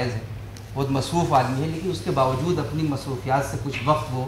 है, बहुत मसरूफ़ आदमी है, लेकिन उसके बावजूद अपनी मसरूफियात से कुछ वक्त वो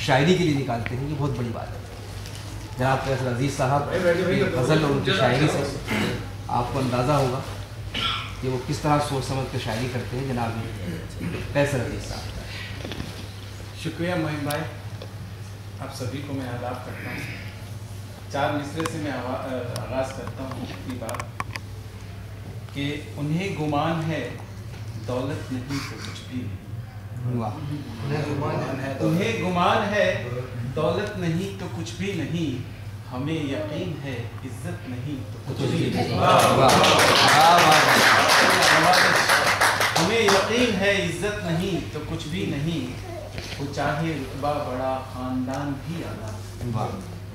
शायरी के लिए निकालते हैं, ये बहुत बड़ी बात है। जनाब फैसल अजीज़ साहब गज़ल और उनकी शायरी से आपको अंदाज़ा होगा कि वो किस तरह सोच समझ कर शायरी करते हैं। जनाब फैसल अजीज़ साहब। शुक्रिया मोहिम भाई, आप सभी को मैं आदाब करता हूँ। 4 मिसरे से मैं आगाज़ करता हूँ अपनी बात कि उन्हें गुमान है दौलत नहीं तो कुछ भी नहीं। उन्हें गुमान है दौलत नहीं तो कुछ भी नहीं, हमें यकीन है इज्जत नहीं तो कुछ भी नहीं। हमें यकीन है इज्जत नहीं तो कुछ भी नहीं, वो चाहे रुतबा बड़ा खानदान भी आला,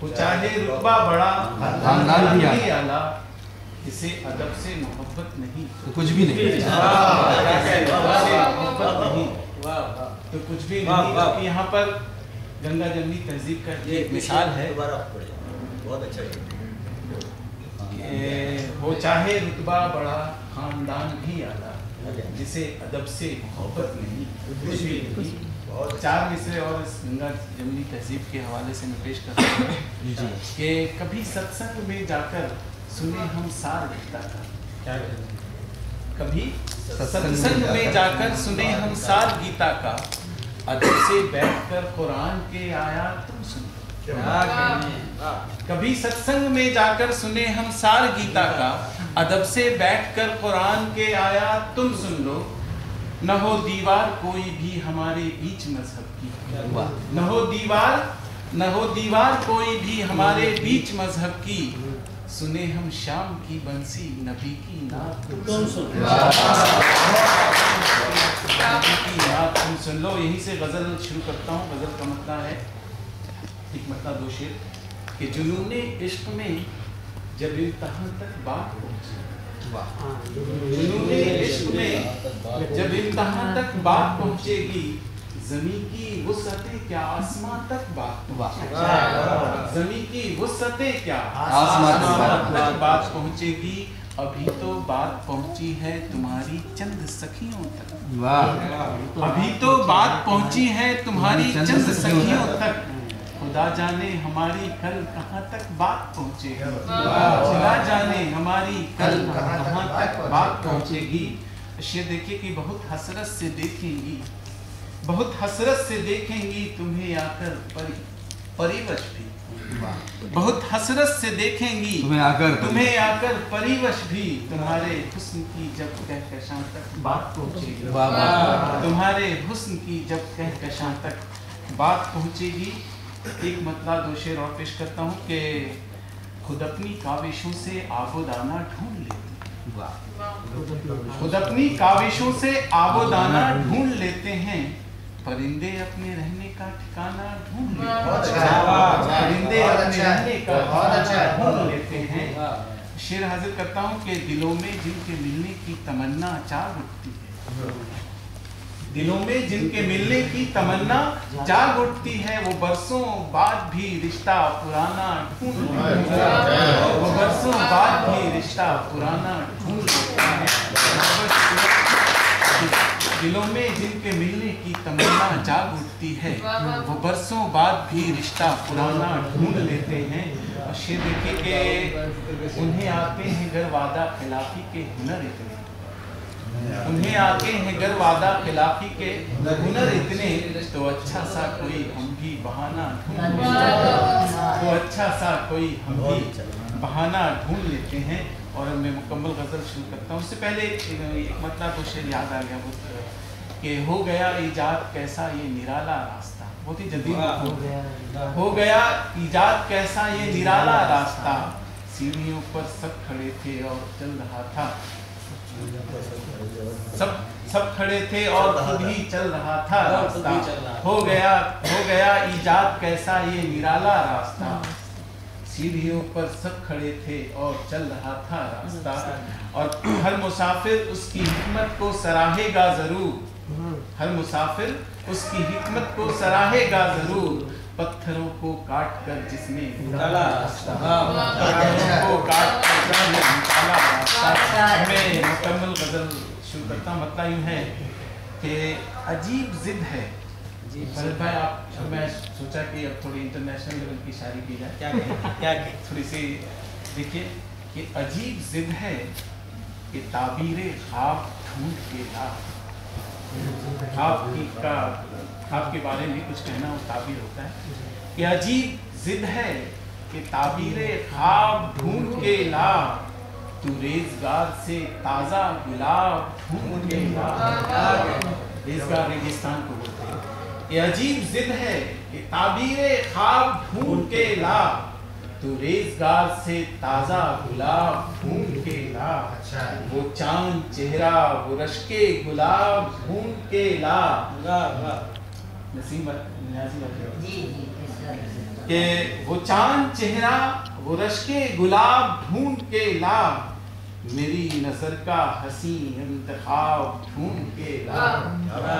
वो चाहे रुतबा बड़ा खानदान भी आला, इसे अदब से मोहब्बत नहीं तो कुछ भी नहीं। मोहब्बत नहीं तो कुछ भी नहीं। यहाँ पर गंगा जमनी तहजीब का एक मिसाल है। बहुत अच्छा वो चाहे रुतबा बड़ा खानदान भी आला, जिसे अदब से मोहब्बत नहीं कुछ भी नहीं। 4 मिसरे और इस गंगा जमनी तहजीब के हवाले से मैं पेश करता हूँ कि कभी सत्संग में जाकर सुने हम सार गीता का, क्या कभी सत्संग में जाकर सुने हम सार गीता का, अदब से बैठकर कुरान के आयात तुम सुनो। कभी सत्संग में जाकर सुने हम सार गीता का, अदब से बैठकर कुरान के आयात तुम सुन लो। न हो दीवार कोई भी हमारे बीच मजहब की, न हो दीवार कोई भी हमारे बीच मजहब की, सुने हम शाम की बंसी नबी की नात तुम सुन लो। यहीं से गजल शुरू करता हूँ। गजल का मतलब है, एक मतलब 2 शेर कि जुनूने इश्क में जब इंतहा तक बात पहुँचे, जुनूने इश्क में जब इंतहा तक बात पहुँचेगी, ज़मीं की वुसअतें क्या आसमां तक बात पहुँचेगी, ज़मीं की वुसअतें क्या आसमां तक बात पहुँचेगी। अभी तो बात पहुँची है तुम्हारी चंद सखियों तक, अभी तो बात पहुँची है तुम्हारी चंद सखियों तक, खुदा जाने हमारी कल कहाँ तक बात पहुँचेगी, खुदा जाने हमारी कल कहाँ तक बात पहुँचेगी। ये देखिए कि बहुत हसरत से देखेंगी, बहुत हसरत से देखेंगी तुम्हें आकर परिवश भी, बहुत हसरत से देखेंगी तुम्हें आकर परिवश भी, तुम्हारे हुस्न की जब कहकशां तक बात पहुँचेगी, तुम्हारे हुस्न की जब कहकशां तक बात पहुँचेगी। एक मतलब 2 शेर और पेश करता हूँ कि खुद अपनी काविशों से आबोदाना ढूंढ लेते, खुद अपनी काविशों से आबोदाना ढूंढ लेते हैं, परिंदे अपने रहने का ठिकाना ढूंढ लेते हैं, परिंदे अपने रहने का ठिकाना ढूंढ लेते हैं। शेर हाजिर करता हूँ कि दिलों में जिनके मिलने की तमन्ना जाग उठती है, दिलों में जिनके मिलने की तमन्ना जाग उठती है, वो बरसों बाद भी रिश्ता पुराना ढूंढ लेते हैं, वो बरसों बाद भी रिश्ता पुराना ढूंढ लेते हैं। दिलों में जिनके मिलने की तमन्ना जाग उठती है, वो बरसों बाद भी रिश्ता पुराना ढूंढ लेते हैं। और शेर देखिए कि उन्हें आते हैं गर वादा खिलाफी के हुनर इतने, उन्हें आते हैं गर वादा खिलाफी के हुनर इतने, तो अच्छा सा कोई हम भी बहाना ढूंढ लेते हैं, तो अच्छा सा कोई हम भी बहाना ढूंढ लेते हैं। और मैं मुकम्मल गज़ल शुरू करता हूँ। उससे पहले एक मतलब तो शेर याद आ गया वो कि हो गया ईजाद कैसा ये निराला रास्ता, बहुत ही जदीद हो गया ईजाद कैसा ये निराला रास्ता, सीढ़ियों पर सब खड़े थे और चल रहा था, सब खड़े थे और खुद ही चल रहा था रास्ता, हो गया ईजाद कैसा ये निराला रास्ता, सीढ़ियों पर सब खड़े थे और चल रहा था रास्ता। और हर मुसाफिर उसकी हिकमत को सराहेगा जरूर, हर मुसाफिर उसकी हिकमत को सराहेगा जरूर, पत्थरों को काट कर जिसने निकाला रास्ता, पत्थरों को काट कर जिसने निकाला रास्ता। मैं मुकम्मल गजल शुरू करता हूँ। मतलब यूँ है कि अजीब जिद है। भरत भाई आप, मैं सोचा कि अब थोड़ी इंटरनेशनल लेवल की शायरी की जाए। क्या थोड़ी सी देखिए कि अजीब जिद है कि ताबीरे ख्वाब ढूंढ के ला। ख्वाब के बारे में कुछ कहना, वो ताबीर होता है कि अजीब जिद है कि ताबीरे ख्वाब ढूंढ के ला, तू रेजगार से ताजा गुलाब ढूंढ के ला। रेजगार रेगिस्तान को बोलते हैं। ये अजीब जिद है कि ताबीरे ख्वाब ढूंढ के ला, तू रेजगार से ताजा गुलाब ढूंढ के ला। वो चांद चेहरा वो रश्के गुलाब ढूंढ के ला। नसीम के वो चांद चेहरा वो रश्के गुलाब ढूंढ के ला, मेरी नजर का हसी इंतखाब ढूंढ के ला।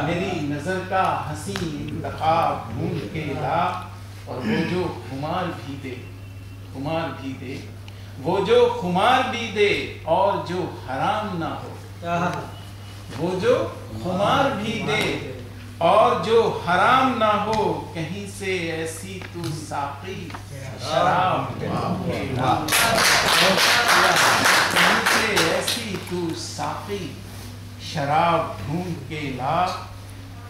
मेरी नजर का हसी इंतखाब ढूंढ के ला। और वो जो खुमार भी दे, वो जो खुमार भी दे और जो हराम ना हो। वो जो खुमार भी दे और जो हराम ना हो, कहीं से ऐसी तू साक़ी शराब के ला। कहीं से ऐसी तू साक़ी शराब ढूंढ के ला।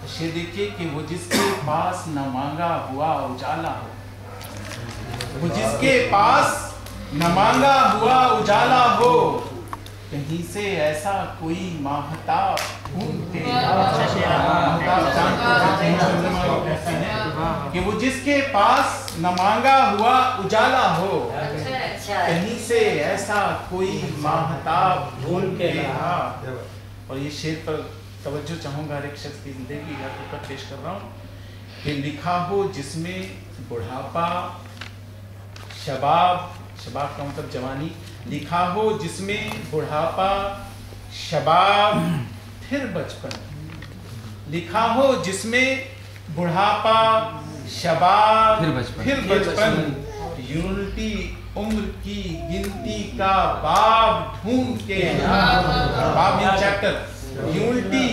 शेर देखिए कि वो जिसके पास न मांगा हुआ उजाला हो, वो जिसके पास न मांगा हुआ उजाला हो, कहीं से ऐसा कोई माहताब ढूंढ के कि वो जिसके पास न मांगा हुआ उजाला हो, कहीं से ऐसा कोई माहताब ढूंढ के ला। और ये शेर पर तवज्जो चाहूंगा, हर एक शख्स की जिंदगी का पेश कर रहा हूँ कि लिखा हो जिसमें बुढ़ापा शबाब, शबाब का मतलब जवानी, लिखा हो जिसमें बुढ़ापा शबाब फिर बचपन। लिखा हो जिसमें बुढ़ापा शबाब फिर बचपन, यूनिटी उम्र की गिनती का बाब ढूंढ के ला। बाब इन चैप्टर, यूनिटी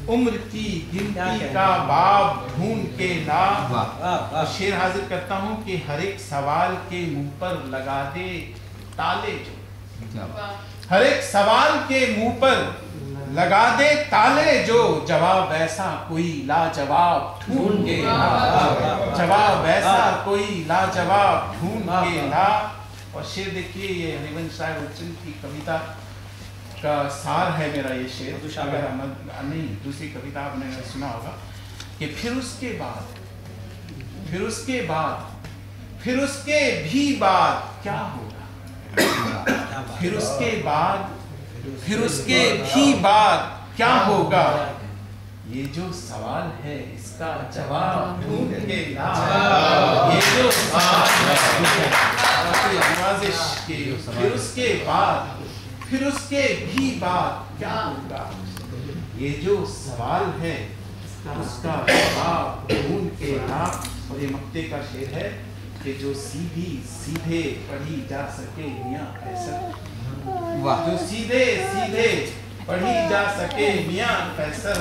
उम्र की गिनती का बाब ढूंढ के ला। और शेर हाजिर करता हूँ कि हर एक सवाल के मुंह पर लगा दे ताले जो। हर एक सवाल के मुंह पर लगा दे ताले जो, जवाब ऐसा कोई लाजवाब ढूंढ के ला। जवाब ऐसा कोई लाजवाब ढूंढ के ला। और शेर देखिए, ये हरिवंश राय बच्चन की कविता का सार है मेरा ये शेर। अगर नहीं, दूसरी कविता आपने सुना होगा कि फिर उसके भी बाद क्या होगा। फिर उसके भी बाद क्या होगा। ये जो सवाल है इसका जवाब ढूंढ के ला। ये जो सवाल है, फिर उसके भी बाद क्या होगा। ये जो सवाल है उसका जवाब ढूंढ के ला। और ये मक्ते का शेर है कि जो सीधे पढ़ी जा सके मियां फैसल। जो सीधे पढ़ी जा सके मियां फैसल,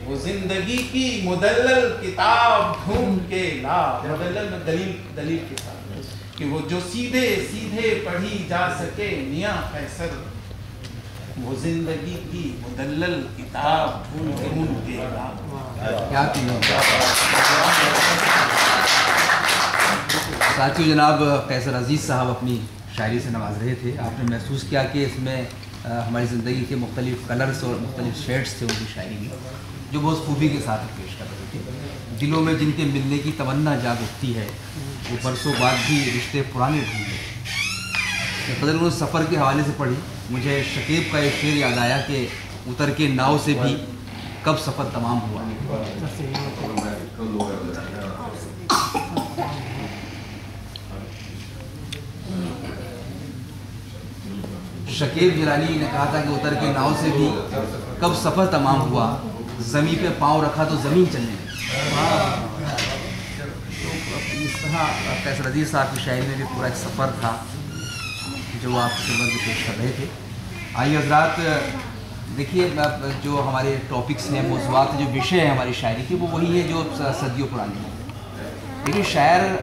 वो जिंदगी की मुदल्लल किताब ढूंढ के ला। मुदल्लल में दलील के साथ कि वो जो सीधे पढ़ी जा सके मियां फैसल, वो जिंदगी की मुदल्लल किताब ढूंढ के ला। साथियों, जनाब कैसर अजीज़ साहब अपनी शायरी से नवाज रहे थे। आपने महसूस किया कि इसमें हमारी ज़िंदगी के मुख्तलिफ़ कलर्स और मुख्तलिफ़ शेड्स थे उनकी शायरी में, जो बहुत खूबी के साथ पेश कर रहे थे। दिलों में जिनके मिलने की तमन्ना जाग उठती है, वो बरसों बाद भी रिश्ते पुराने ढूंढे। कदर उन्होंने सफ़र के हवाले से पढ़ी, मुझे शकीब का एक शेर याद आया कि उतर के नाव से भी कब सफ़र तमाम हुआ। शकीब जिलानी ने कहा था कि उतर के नाव से भी कब सफ़र तमाम हुआ, ज़मीन पे पाँव रखा तो ज़मीन चलने लगी। तो इस तरह कैसर अजीज़ साहब की शायरी में भी पूरा एक सफ़र था जो आप खिदमत में पेश कर रहे थे। आइए हजरात, देखिए जो हमारे टॉपिक्स हैं, मौज़ूआत, जो विषय है हमारी शायरी के, वो वही है जो सदियों पुरानी है। देखिए शायर